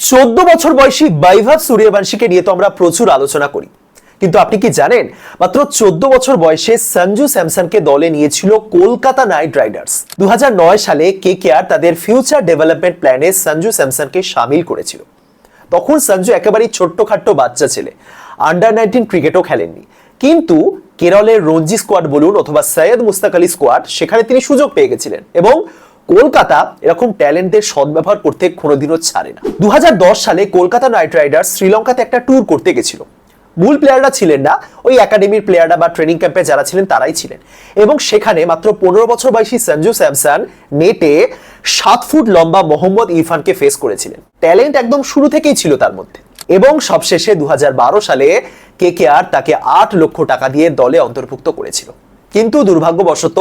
14 বছর বয়সী বৈভব সূর্যবংশীকে নিয়ে তো আমরা প্রচুর আলোচনা করি, কিন্তু আপনি কি জানেন মাত্র 14 বছর বয়সে সঞ্জু স্যামসনকে দলে নিয়েছিল কলকাতা নাইট রাইডার্স। 2009 সালে কেকেআর তাদের ফিউচার ডেভেলপমেন্ট প্ল্যানে সঞ্জু স্যামসনকে শামিল করেছিল। তখন সঞ্জু একেবারেই ছোট্টখাট্ট বাচ্চা ছেলে, আন্ডার 19 ক্রিকেটও খেলেননি, কিন্তু কেরলের রঞ্জি স্কোয়াড বলুন অথবা সৈয়দ মুস্তাক আলী স্কোয়াড, সেখানে তিনি সুযোগ পেয়ে গেছিলেন এবং কলকাতা এরকম ট্যালেন্টের সদ্ব্যবহার করতে কোনোদিনও ছাড়ে না। 2010 সালে কলকাতা নাইট রাইডার্স শ্রীলঙ্কাতে একটা ট্যুর করতে গেছিল। মূল প্লেয়াররা ছিলেন না, ওই একাডেমির প্লেয়াররা বা ট্রেনিং ক্যাম্পে যারা ছিলেন তারাই ছিলেন, এবং সেখানে মাত্র 15 বছর বয়সী সঞ্জু স্যামসন নেটে 7 ফুট লম্বা মোহাম্মদ ইরফানকে ফেস করেছিলেন। ট্যালেন্ট একদম শুরু থেকেই ছিল তার মধ্যে, এবং সবশেষে 2012 সালে কেকেআর তাকে 8 লক্ষ টাকা দিয়ে দলে অন্তর্ভুক্ত করেছিল, কিন্তু দুর্ভাগ্যবশত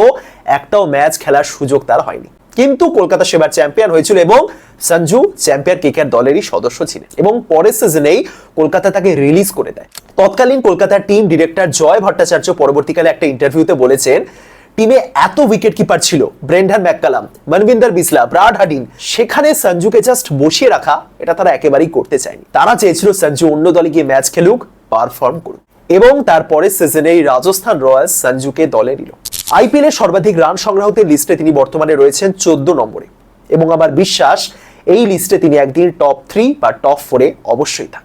একটাও ম্যাচ খেলার সুযোগ তার হয়নি। কিন্তু কলকাতা সেবার চ্যাম্পিয়ন হয়েছিল এবং সঞ্জু চ্যাম্পিয়ন কেকেআর দলেরই সদস্য ছিলেন, এবং পরের সিজনেই কলকাতা তাকে রিলিজ করে দেয়। তৎকালীন কলকাতার টিম ডিরেক্টর জয় ভট্টাচার্য পরবর্তীকালে একটা ইন্টারভিউতে বলেছেন, টিমে এত উইকেট কিপার ছিল, Brendon McCullum, Manvinder Bisla, Brad Haddin, সেখানে সঞ্জুকে জাস্ট বসিয়ে রাখা এটা তারা একেবারেই করতে চায়নি। তারা চেয়েছিল সঞ্জু অন্য দলে গিয়ে ম্যাচ খেলুক, পারফর্ম করুক, এবং তারপরের সিজনেই রাজস্থান রয়্যালস সঞ্জুকে দলে নিল। আইপিএল এর সর্বাধিক রান সংগ্রাহকের লিস্টে তিনি বর্তমানে রয়েছেন 14 নম্বরে, এবং আমার বিশ্বাস এই লিস্টে তিনি একদিন টপ 3 বা টপ 4 অবশ্যই থাকবেন।